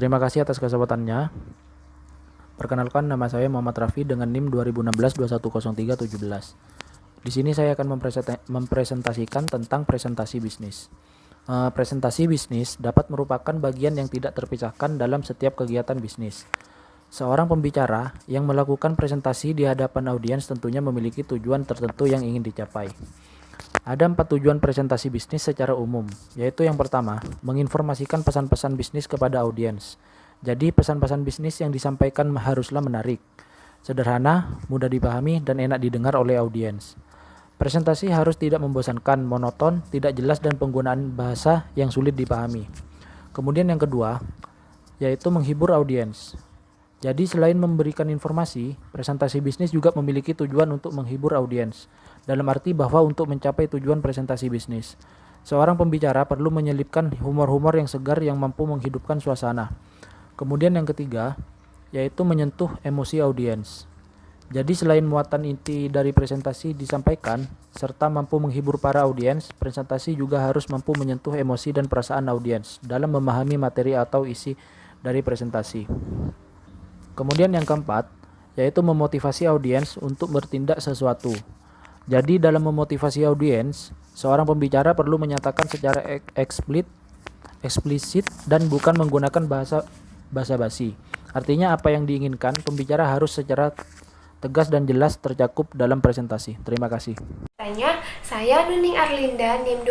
Terima kasih atas kesempatannya. Perkenalkan, nama saya Muhammad Raffi dengan NIM 2016-210317. Di sini saya akan mempresentasikan tentang presentasi bisnis. Presentasi bisnis dapat merupakan bagian yang tidak terpisahkan dalam setiap kegiatan bisnis. Seorang pembicara yang melakukan presentasi di hadapan audiens tentunya memiliki tujuan tertentu yang ingin dicapai. Ada 4 tujuan presentasi bisnis secara umum, yaitu yang pertama, menginformasikan pesan-pesan bisnis kepada audiens. Jadi pesan-pesan bisnis yang disampaikan haruslah menarik, sederhana, mudah dipahami, dan enak didengar oleh audiens. Presentasi harus tidak membosankan, monoton, tidak jelas, dan penggunaan bahasa yang sulit dipahami. Kemudian yang kedua, yaitu menghibur audiens. Jadi selain memberikan informasi, presentasi bisnis juga memiliki tujuan untuk menghibur audiens. Dalam arti bahwa untuk mencapai tujuan presentasi bisnis, seorang pembicara perlu menyelipkan humor-humor yang segar yang mampu menghidupkan suasana. Kemudian yang ketiga, yaitu menyentuh emosi audiens. Jadi selain muatan inti dari presentasi disampaikan, serta mampu menghibur para audiens, presentasi juga harus mampu menyentuh emosi dan perasaan audiens dalam memahami materi atau isi dari presentasi. Kemudian yang keempat, yaitu memotivasi audiens untuk bertindak sesuatu. Jadi dalam memotivasi audiens, seorang pembicara perlu menyatakan secara eksplisit dan bukan menggunakan bahasa basa-basi. Artinya apa yang diinginkan, pembicara harus secara tegas dan jelas tercakup dalam presentasi. Terima kasih. Saya Nuning Arlinda, NIM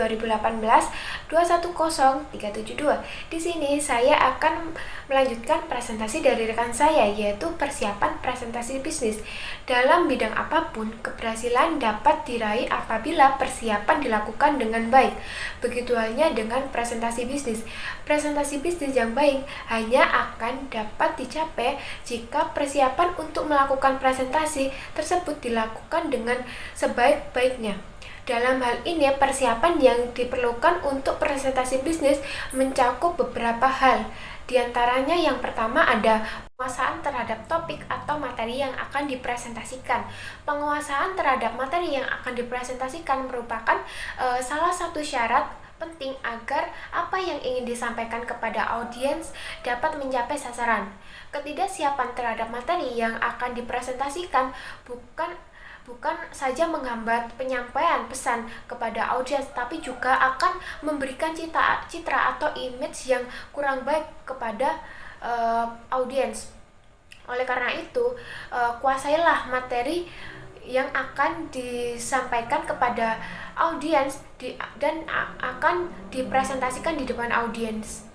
2018-210372. Di sini saya akan melanjutkan presentasi dari rekan saya, yaitu persiapan presentasi bisnis. Dalam bidang apapun, keberhasilan dapat diraih apabila persiapan dilakukan dengan baik. Begitu halnya dengan presentasi bisnis. Presentasi bisnis yang baik hanya akan dapat dicapai jika persiapan untuk melakukan presentasi tersebut dilakukan dengan sebaik-baiknya. Dalam hal ini, persiapan yang diperlukan untuk presentasi bisnis mencakup beberapa hal. Di antaranya yang pertama ada penguasaan terhadap topik atau materi yang akan dipresentasikan. Penguasaan terhadap materi yang akan dipresentasikan merupakan salah satu syarat penting agar apa yang ingin disampaikan kepada audiens dapat mencapai sasaran. Ketidaksiapan terhadap materi yang akan dipresentasikan bukan saja menghambat penyampaian pesan kepada audiens, tapi juga akan memberikan citra atau image yang kurang baik kepada audiens. Oleh karena itu, kuasailah materi yang akan disampaikan kepada audiens dan akan dipresentasikan di depan audiens.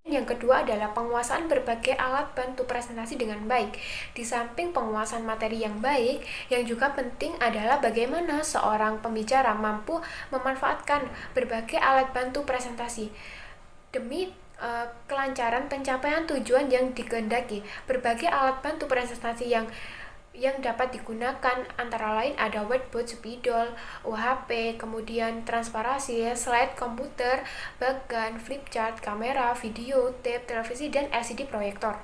Yang kedua adalah penguasaan berbagai alat bantu presentasi dengan baik. Di samping penguasaan materi yang baik, yang juga penting adalah bagaimana seorang pembicara mampu memanfaatkan berbagai alat bantu presentasi demi kelancaran pencapaian tujuan yang dikehendaki. Berbagai alat bantu presentasi yang dapat digunakan antara lain ada whiteboard, spidol, UHP, kemudian transparasi, slide komputer, bagan, flip chart, kamera, video, tape, televisi, dan LCD proyektor.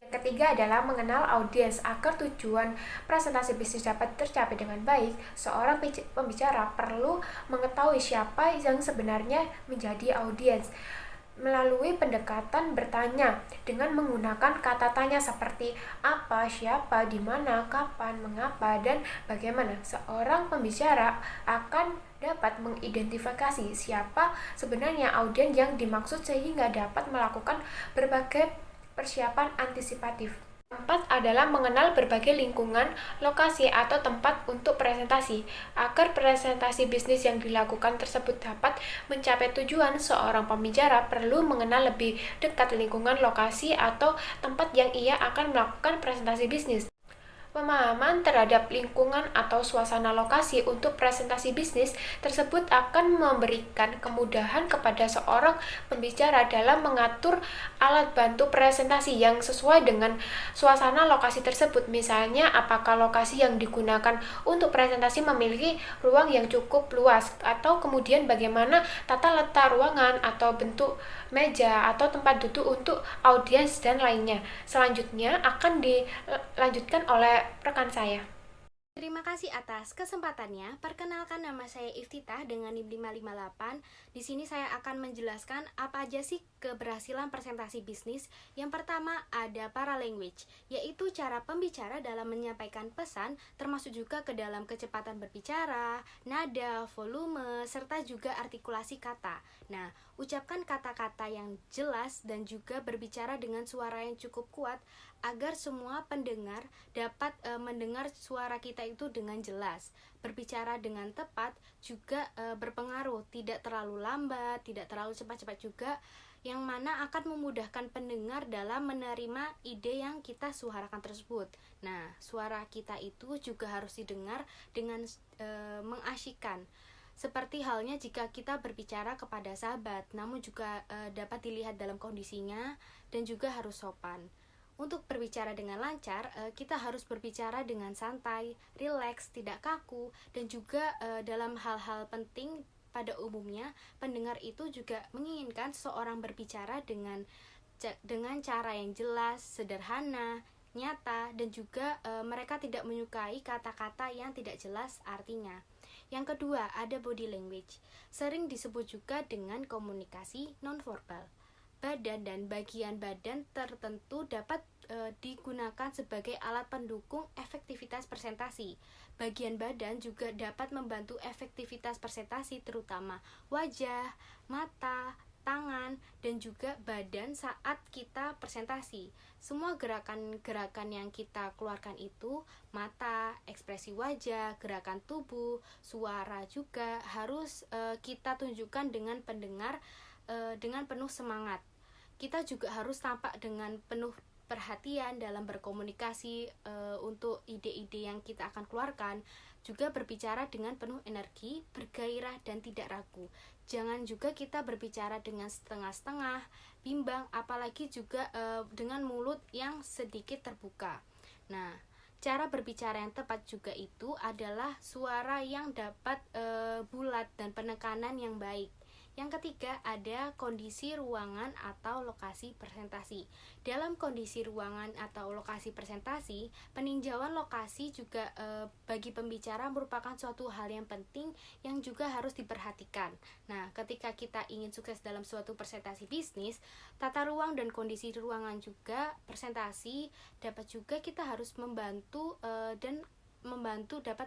Yang ketiga adalah mengenal audiens. Agar tujuan presentasi bisnis dapat tercapai dengan baik, seorang pembicara perlu mengetahui siapa yang sebenarnya menjadi audiens. Melalui pendekatan bertanya dengan menggunakan kata tanya seperti apa, siapa, di mana, kapan, mengapa, dan bagaimana. Seorang pembicara akan dapat mengidentifikasi siapa sebenarnya audiens yang dimaksud sehingga dapat melakukan berbagai persiapan antisipatif. Keempat adalah mengenal berbagai lingkungan, lokasi, atau tempat untuk presentasi. Agar presentasi bisnis yang dilakukan tersebut dapat mencapai tujuan, seorang pembicara perlu mengenal lebih dekat lingkungan, lokasi, atau tempat yang ia akan melakukan presentasi bisnis. Pemahaman terhadap lingkungan atau suasana lokasi untuk presentasi bisnis tersebut akan memberikan kemudahan kepada seorang pembicara dalam mengatur alat bantu presentasi yang sesuai dengan suasana lokasi tersebut. Misalnya, apakah lokasi yang digunakan untuk presentasi memiliki ruang yang cukup luas, atau kemudian bagaimana tata letak ruangan atau bentuk meja atau tempat duduk untuk audiens dan lainnya. Selanjutnya akan dilanjutkan oleh rekan saya. Terima kasih atas kesempatannya. Perkenalkan, nama saya Iftitah dengan NIM 558. Di sini saya akan menjelaskan apa aja sih keberhasilan presentasi bisnis. Yang pertama ada paralanguage, yaitu cara pembicara dalam menyampaikan pesan, termasuk juga ke dalam kecepatan berbicara, nada, volume, serta juga artikulasi kata. Nah, ucapkan kata-kata yang jelas dan juga berbicara dengan suara yang cukup kuat agar semua pendengar dapat mendengar suara kita itu dengan jelas. Berbicara dengan tepat juga berpengaruh, tidak terlalu lambat, tidak terlalu cepat-cepat juga, yang mana akan memudahkan pendengar dalam menerima ide yang kita suarakan tersebut. Nah, suara kita itu juga harus didengar dengan mengasyikkan. Seperti halnya jika kita berbicara kepada sahabat, namun juga dapat dilihat dalam kondisinya dan juga harus sopan. Untuk berbicara dengan lancar, kita harus berbicara dengan santai, rileks, tidak kaku, dan juga dalam hal-hal penting pada umumnya, pendengar itu juga menginginkan seseorang berbicara dengan cara yang jelas, sederhana, nyata, dan juga mereka tidak menyukai kata-kata yang tidak jelas artinya. Yang kedua, ada body language, sering disebut juga dengan komunikasi nonverbal. Badan dan bagian badan tertentu dapat digunakan sebagai alat pendukung efektivitas presentasi. Bagian badan juga dapat membantu efektivitas presentasi, terutama wajah, mata, tangan, dan juga badan saat kita presentasi. Semua gerakan-gerakan yang kita keluarkan itu, mata, ekspresi wajah, gerakan tubuh, suara juga harus kita tunjukkan dengan pendengar dengan penuh semangat. Kita juga harus tampak dengan penuh perhatian dalam berkomunikasi untuk ide-ide yang kita akan keluarkan, juga berbicara dengan penuh energi, bergairah, dan tidak ragu. Jangan juga kita berbicara dengan setengah-setengah, bimbang, apalagi juga dengan mulut yang sedikit terbuka. Nah, cara berbicara yang tepat juga itu adalah suara yang dapat bulat dan penekanan yang baik. Yang ketiga, ada kondisi ruangan atau lokasi presentasi. Dalam kondisi ruangan atau lokasi presentasi, peninjauan lokasi juga bagi pembicara merupakan suatu hal yang penting yang juga harus diperhatikan. Nah, ketika kita ingin sukses dalam suatu presentasi bisnis, tata ruang dan kondisi ruangan juga presentasi dapat juga kita harus dapat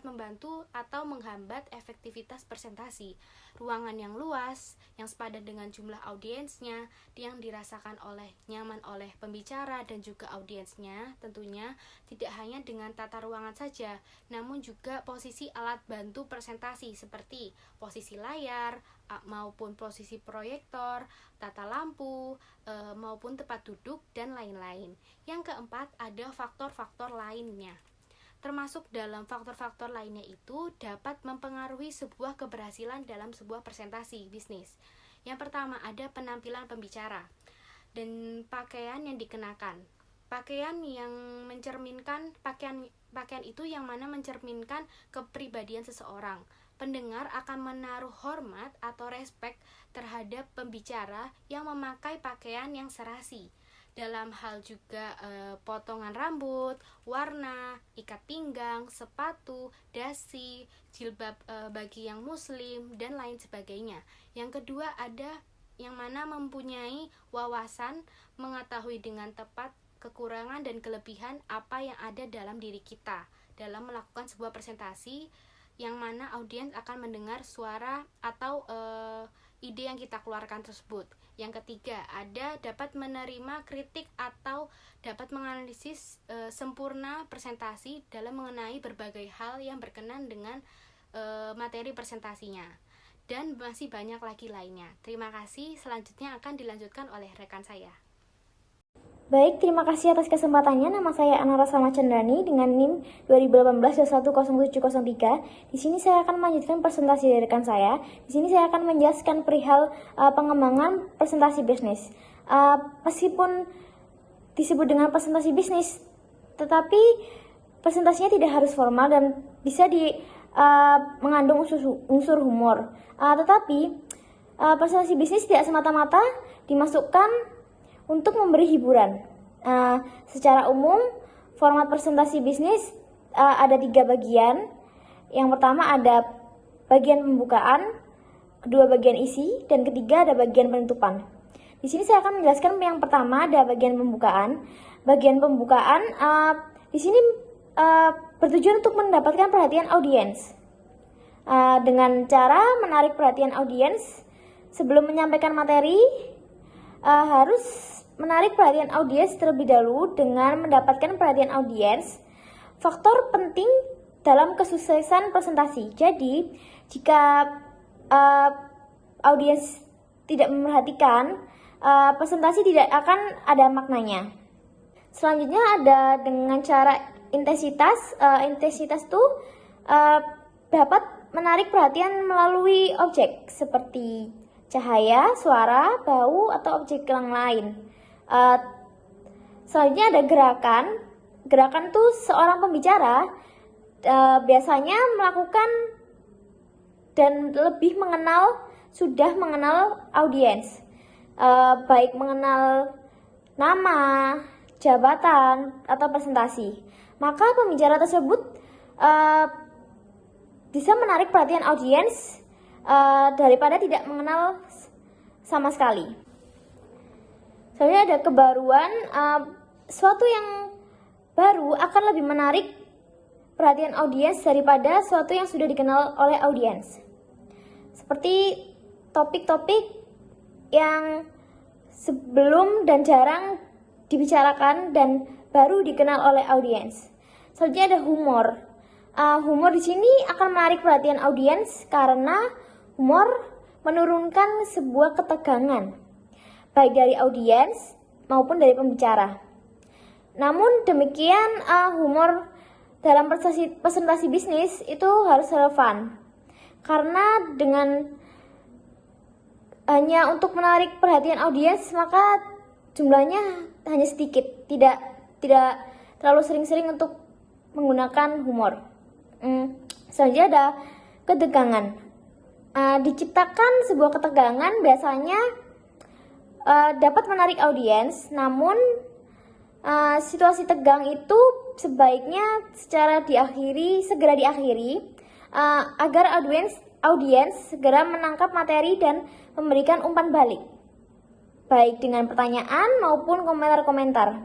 membantu atau menghambat efektivitas presentasi. Ruangan yang luas, yang sepadan dengan jumlah audiensnya, yang dirasakan nyaman oleh pembicara dan juga audiensnya, tentunya tidak hanya dengan tata ruangan saja, namun juga posisi alat bantu presentasi seperti posisi layar maupun posisi proyektor, tata lampu, maupun tempat duduk dan lain-lain. Yang keempat, ada faktor-faktor lainnya. Termasuk dalam faktor-faktor lainnya itu dapat mempengaruhi sebuah keberhasilan dalam sebuah presentasi bisnis. Yang pertama, ada penampilan pembicara dan pakaian yang dikenakan. Pakaian yang mencerminkan pakaian itu yang mana mencerminkan kepribadian seseorang. Pendengar akan menaruh hormat atau respek terhadap pembicara yang memakai pakaian yang serasi. Dalam hal juga potongan rambut, warna, ikat pinggang, sepatu, dasi, jilbab bagi yang muslim, dan lain sebagainya. Yang kedua, ada yang mana mempunyai wawasan, mengetahui dengan tepat kekurangan dan kelebihan apa yang ada dalam diri kita dalam melakukan sebuah presentasi, yang mana audiens akan mendengar suara atau ide yang kita keluarkan tersebut. Yang ketiga, ada dapat menerima kritik atau dapat menganalisis sempurna presentasi dalam mengenai berbagai hal yang berkenan dengan materi presentasinya. Dan masih banyak lagi lainnya. Terima kasih, selanjutnya akan dilanjutkan oleh rekan saya. Baik, terima kasih atas kesempatannya. Nama saya Anara Salma Chandrani dengan NIM 2018-210703. Di sini saya akan melanjutkan presentasi dari rekan saya. Di sini saya akan menjelaskan perihal pengembangan presentasi bisnis. Meskipun disebut dengan presentasi bisnis, tetapi presentasinya tidak harus formal dan bisa mengandung unsur humor. Tetapi presentasi bisnis tidak semata-mata dimasukkan untuk memberi hiburan. Secara umum, format presentasi bisnis ada 3 bagian. Yang pertama ada bagian pembukaan, kedua bagian isi, dan ketiga ada bagian penutupan. Di sini saya akan menjelaskan yang pertama, ada bagian pembukaan. Bagian pembukaan di sini bertujuan untuk mendapatkan perhatian audiens. Dengan cara menarik perhatian audiens sebelum menyampaikan materi, harus menarik perhatian audiens terlebih dahulu. Dengan mendapatkan perhatian audiens, faktor penting dalam kesuksesan presentasi. Jadi, jika audiens tidak memerhatikan, presentasi tidak akan ada maknanya. Selanjutnya ada dengan cara intensitas. Intensitas itu dapat menarik perhatian melalui objek seperti cahaya, suara, bau, atau objek yang lain. Selanjutnya ada gerakan. Gerakan itu seorang pembicara biasanya melakukan dan lebih sudah mengenal audiens, baik mengenal nama, jabatan, atau presentasi. Maka pembicara tersebut bisa menarik perhatian audiens daripada tidak mengenal sama sekali. Selanjutnya ada kebaruan. Suatu yang baru akan lebih menarik perhatian audiens daripada suatu yang sudah dikenal oleh audiens. Seperti topik-topik yang sebelum dan jarang dibicarakan dan baru dikenal oleh audiens. Selanjutnya ada humor. Humor di sini akan menarik perhatian audiens karena humor menurunkan sebuah ketegangan, baik dari audiens maupun dari pembicara. Namun demikian, humor dalam presentasi bisnis itu harus relevan, karena dengan hanya untuk menarik perhatian audiens maka jumlahnya hanya sedikit, tidak terlalu sering-sering untuk menggunakan humor. Selanjutnya ada ketegangan. Diciptakan sebuah ketegangan biasanya dapat menarik audiens, namun situasi tegang itu sebaiknya segera diakhiri agar audiens segera menangkap materi dan memberikan umpan balik, baik dengan pertanyaan maupun komentar-komentar.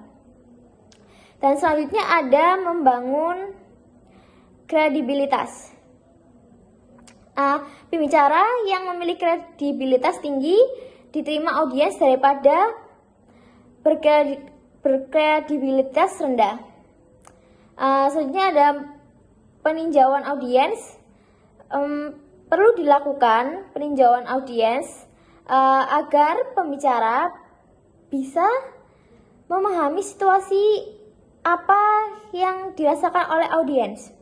Dan selanjutnya ada membangun kredibilitas. Pembicara yang memiliki kredibilitas tinggi diterima audiens daripada berkredibilitas rendah. Selanjutnya ada peninjauan audiens. Perlu dilakukan peninjauan audiens agar pembicara bisa memahami situasi apa yang dirasakan oleh audiens.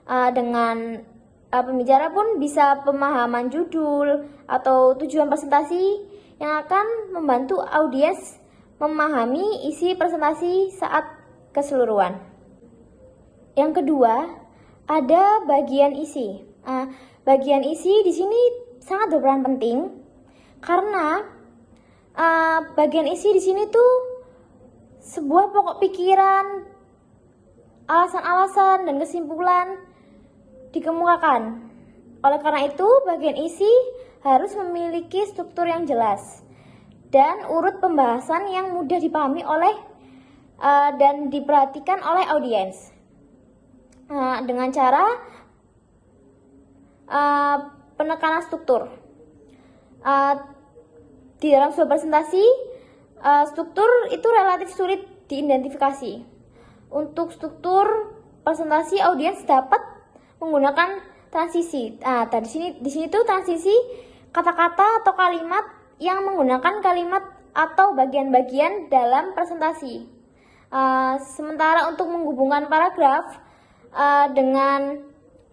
Dengan pembicara pun bisa pemahaman judul atau tujuan presentasi yang akan membantu audiens memahami isi presentasi saat keseluruhan. Yang kedua, ada bagian isi. Bagian isi di sini sangat berperan penting karena bagian isi di sini tuh sebuah pokok pikiran, alasan-alasan dan kesimpulan dikemukakan. Oleh karena itu, bagian isi harus memiliki struktur yang jelas dan urut pembahasan yang mudah dipahami oleh dan diperhatikan oleh audiens. Dengan cara penekanan struktur. Di dalam sebuah presentasi, struktur itu relatif sulit diidentifikasi. Untuk struktur presentasi, audiens dapat menggunakan transisi. Di sini tuh transisi kata-kata atau kalimat yang menggunakan kalimat atau bagian-bagian dalam presentasi. Sementara untuk menghubungkan paragraf dengan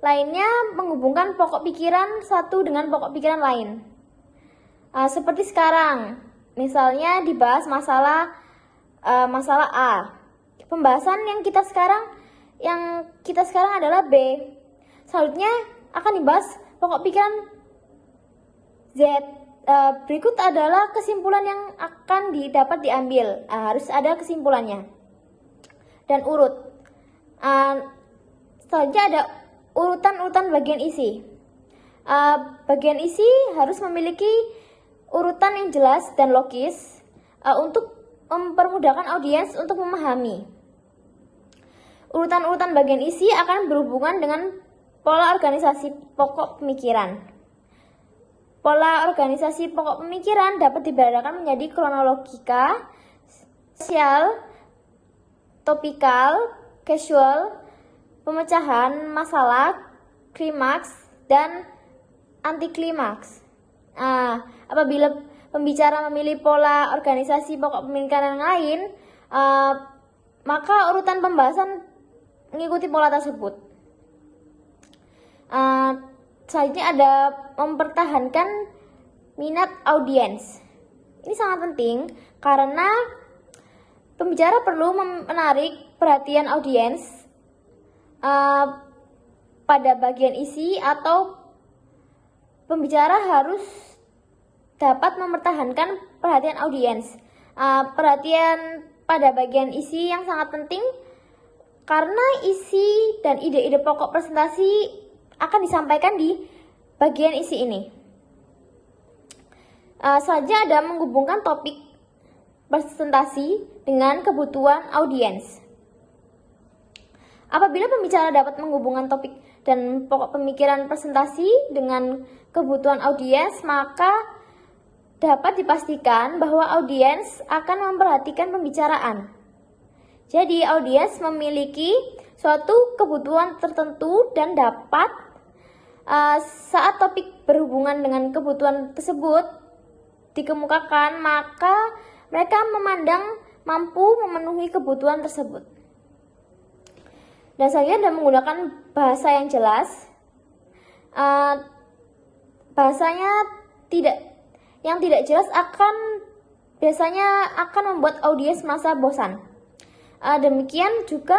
lainnya, menghubungkan pokok pikiran satu dengan pokok pikiran lain. Seperti sekarang, misalnya dibahas masalah A. Pembahasan yang kita sekarang adalah B. Selanjutnya akan dibahas pokok pikiran Z. Berikut adalah kesimpulan yang akan dapat diambil. Harus ada kesimpulannya dan urut. Selanjutnya ada urutan-urutan bagian isi. Bagian isi harus memiliki urutan yang jelas dan logis untuk mempermudahkan audiens untuk memahami. Urutan-urutan bagian isi akan berhubungan dengan pola organisasi pokok pemikiran. Pola organisasi pokok pemikiran dapat dibedakan menjadi kronologika, spasial, topikal, casual, pemecahan masalah, klimaks, dan antiklimaks. Apabila pembicara memilih pola organisasi pokok pemikiran yang lain, maka urutan pembahasan mengikuti pola tersebut. Selanjutnya ada mempertahankan minat audiens. Ini sangat penting karena pembicara perlu menarik perhatian audiens pada bagian isi, atau pembicara harus dapat mempertahankan perhatian audiens. Perhatian pada bagian isi yang sangat penting karena isi dan ide-ide pokok presentasi akan disampaikan di bagian isi ini. Selanjutnya ada menghubungkan topik presentasi dengan kebutuhan audiens. Apabila pembicara dapat menghubungkan topik dan pokok pemikiran presentasi dengan kebutuhan audiens, maka dapat dipastikan bahwa audiens akan memperhatikan pembicaraan. Jadi, audiens memiliki suatu kebutuhan tertentu dan dapat saat topik berhubungan dengan kebutuhan tersebut dikemukakan, maka mereka memandang mampu memenuhi kebutuhan tersebut. Dan selanjutnya ada menggunakan bahasa yang jelas. Bahasanya yang tidak jelas biasanya akan membuat audiens merasa bosan. Demikian juga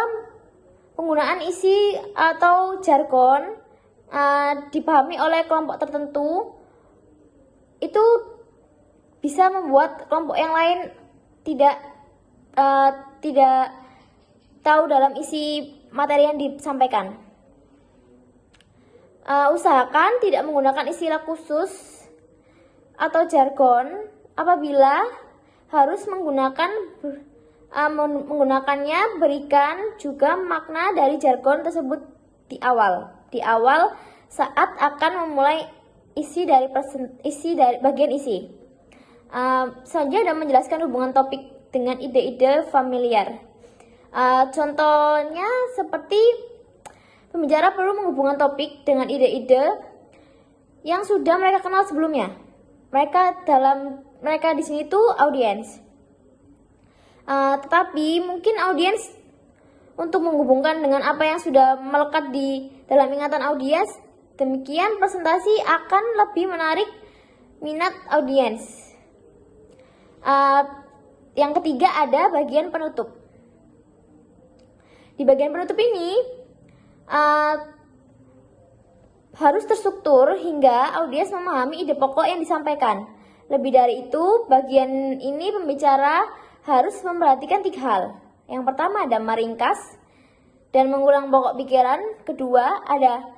penggunaan isi atau jargon dipahami oleh kelompok tertentu itu bisa membuat kelompok yang lain tidak tahu dalam isi materi yang disampaikan. Usahakan tidak menggunakan istilah khusus atau jargon apabila harus menggunakannya. Berikan juga makna dari jargon tersebut di awal saat akan memulai isi dari bagian isi. Selanjutnya ada menjelaskan hubungan topik dengan ide-ide familiar. Contohnya seperti pembicara perlu menghubungkan topik dengan ide-ide yang sudah mereka kenal sebelumnya. Mereka di sini tuh audiens. Tetapi mungkin audiens untuk menghubungkan dengan apa yang sudah melekat di dalam ingatan audiens, demikian presentasi akan lebih menarik minat audiens. Yang ketiga ada bagian penutup. Di bagian penutup ini harus terstruktur hingga audiens memahami ide pokok yang disampaikan. Lebih dari itu, bagian ini pembicara harus memperhatikan 3 hal. Yang pertama ada meringkas dan mengulang pokok pikiran. Kedua ada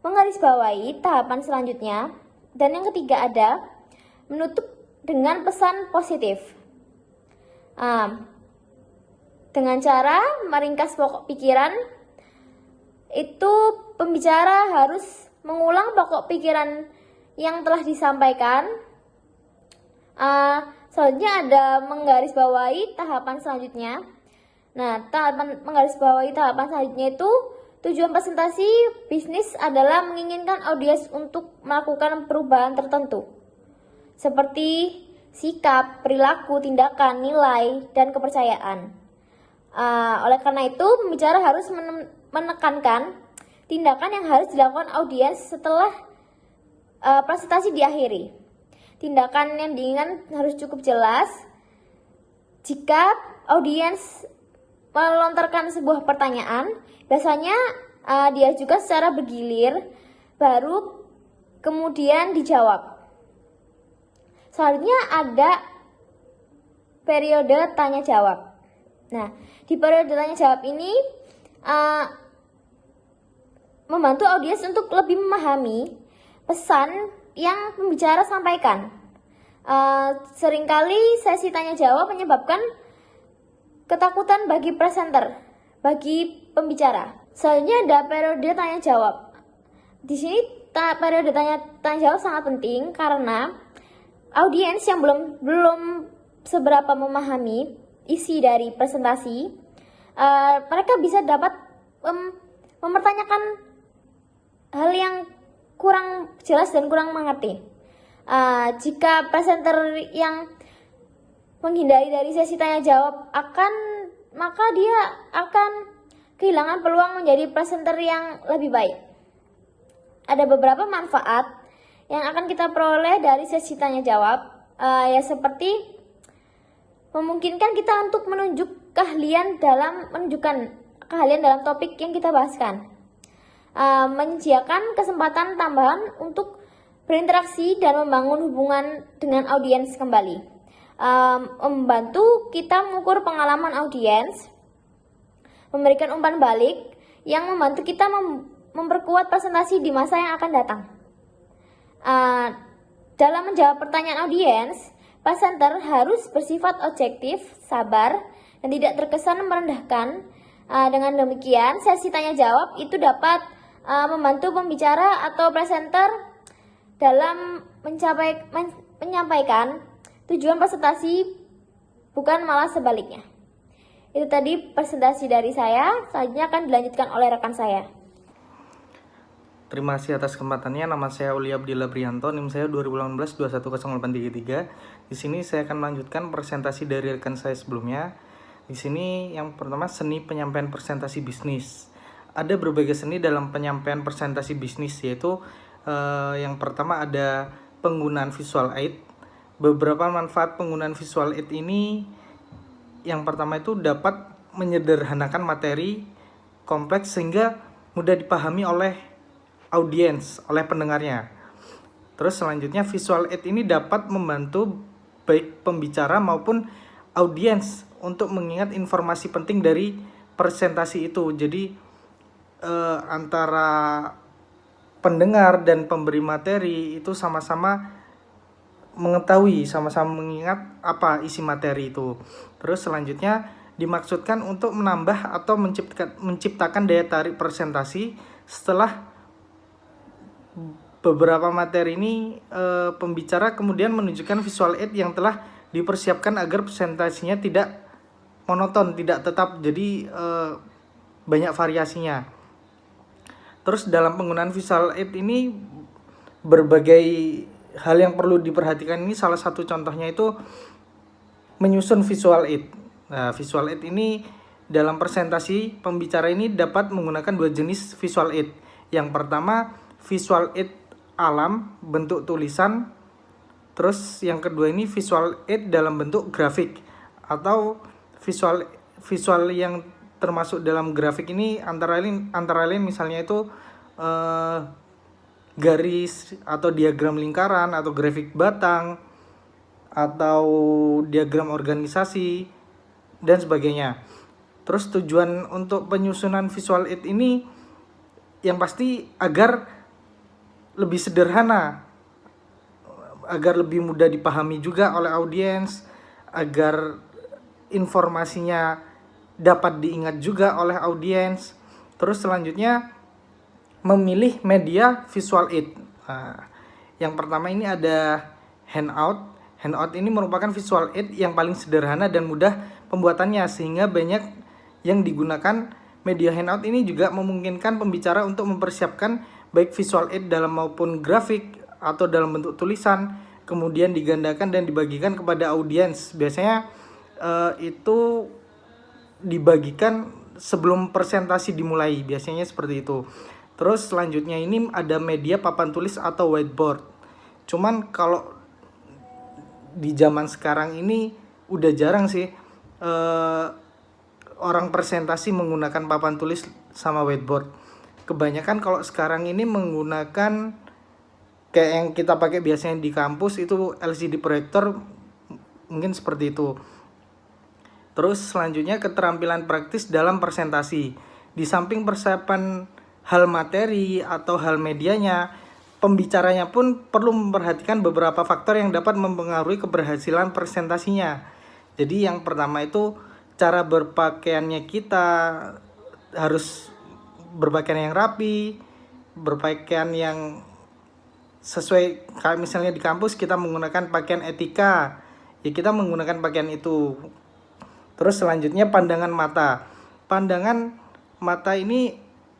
menggarisbawahi tahapan selanjutnya. Dan yang ketiga ada menutup dengan pesan positif. Dengan cara meringkas pokok pikiran, itu pembicara harus mengulang pokok pikiran yang telah disampaikan. Selanjutnya ada menggarisbawahi tahapan selanjutnya. Nah, menggarisbawahi tahapan selanjutnya itu tujuan presentasi bisnis adalah menginginkan audiens untuk melakukan perubahan tertentu, seperti sikap, perilaku, tindakan, nilai, dan kepercayaan. Oleh karena itu, pembicara harus menekankan tindakan yang harus dilakukan audiens setelah presentasi diakhiri. Tindakan yang diinginkan harus cukup jelas. Jika audiens melontarkan sebuah pertanyaan, biasanya dia juga secara bergilir, baru kemudian dijawab. Selanjutnya ada periode tanya jawab. Nah, di periode tanya jawab ini membantu audiens untuk lebih memahami pesan yang pembicara sampaikan. Seringkali sesi tanya jawab menyebabkan ketakutan bagi presenter, bagi pembicara. Selanjutnya ada periode tanya jawab. Di sini periode tanya jawab sangat penting karena audiens yang belum seberapa memahami isi dari presentasi, mereka bisa dapat mempertanyakan hal yang kurang jelas dan kurang mengerti. Jika presenter yang menghindari dari sesi tanya jawab maka dia akan kehilangan peluang menjadi presenter yang lebih baik. Ada beberapa manfaat yang akan kita peroleh dari sesi tanya jawab, ya seperti memungkinkan kita untuk menunjukkan keahlian dalam topik yang kita bahaskan, menyediakan kesempatan tambahan untuk berinteraksi dan membangun hubungan dengan audiens kembali, membantu kita mengukur pengalaman audiens, memberikan umpan balik yang membantu kita memperkuat presentasi di masa yang akan datang. Dalam menjawab pertanyaan audiens, presenter harus bersifat objektif, sabar, dan tidak terkesan merendahkan. Dengan demikian, sesi tanya jawab itu dapat membantu pembicara atau presenter dalam menyampaikan tujuan presentasi, bukan malah sebaliknya. Itu tadi presentasi dari saya. Selanjutnya akan dilanjutkan oleh rekan saya. Terima kasih atas kesempatannya. Nama saya Uli Abdillah Prianto, NIM saya 2018-210833. Di sini saya akan melanjutkan presentasi dari rekan saya sebelumnya. Di sini yang pertama, seni penyampaian presentasi bisnis. Ada berbagai seni dalam penyampaian presentasi bisnis, yaitu yang pertama ada penggunaan visual aid. Beberapa manfaat penggunaan visual aid ini, yang pertama itu dapat menyederhanakan materi kompleks sehingga mudah dipahami oleh audiens, oleh pendengarnya. Terus selanjutnya, visual aid ini dapat membantu baik pembicara maupun audiens untuk mengingat informasi penting dari presentasi itu. Jadi antara pendengar dan pemberi materi itu sama-sama mengetahui, sama-sama mengingat apa isi materi itu. Terus selanjutnya dimaksudkan untuk menambah atau menciptakan daya tarik presentasi. Setelah beberapa materi ini, pembicara kemudian menunjukkan visual aid yang telah dipersiapkan agar presentasinya tidak monoton, tidak tetap, jadi banyak variasinya. Terus dalam penggunaan visual aid ini berbagai hal yang perlu diperhatikan. Ini salah satu contohnya itu menyusun visual aid. Nah, visual aid ini dalam presentasi pembicara ini dapat menggunakan dua jenis visual aid. Yang pertama, visual aid alam bentuk tulisan. Terus yang kedua ini visual aid dalam bentuk grafik, atau visual yang termasuk dalam grafik ini antara lain misalnya itu garis atau diagram lingkaran atau grafik batang atau diagram organisasi dan sebagainya. Terus tujuan untuk penyusunan visual aid ini yang pasti agar lebih sederhana, agar lebih mudah dipahami juga oleh audiens, agar informasinya dapat diingat juga oleh audiens. Terus selanjutnya memilih media visual aid. Yang pertama ini ada handout. Handout ini merupakan visual aid yang paling sederhana dan mudah pembuatannya, sehingga banyak yang digunakan. Media handout ini juga memungkinkan pembicara untuk mempersiapkan baik visual aid dalam maupun grafik atau dalam bentuk tulisan, kemudian digandakan dan dibagikan kepada audiens. Biasanya itu dibagikan sebelum presentasi dimulai, biasanya seperti itu. Terus selanjutnya ini ada media papan tulis atau whiteboard. Cuman kalau di zaman sekarang ini udah jarang sih orang presentasi menggunakan papan tulis sama whiteboard. Kebanyakan kalau sekarang ini menggunakan kayak yang kita pakai biasanya di kampus itu LCD proyektor, mungkin seperti itu. Terus selanjutnya keterampilan praktis dalam presentasi. Di samping persiapan hal materi atau hal medianya, pembicaranya pun perlu memperhatikan beberapa faktor yang dapat mempengaruhi keberhasilan presentasinya. Jadi yang pertama itu cara berpakaiannya, kita harus berpakaian yang rapi, berpakaian yang sesuai. Kayak misalnya di kampus kita menggunakan pakaian etika, ya kita menggunakan pakaian itu. Terus selanjutnya pandangan mata. Pandangan mata ini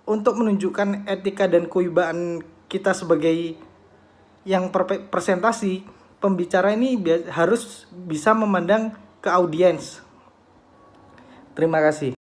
untuk menunjukkan etika dan kewibawaan kita sebagai yang presentasi. Pembicara ini harus bisa memandang ke audiens. Terima kasih.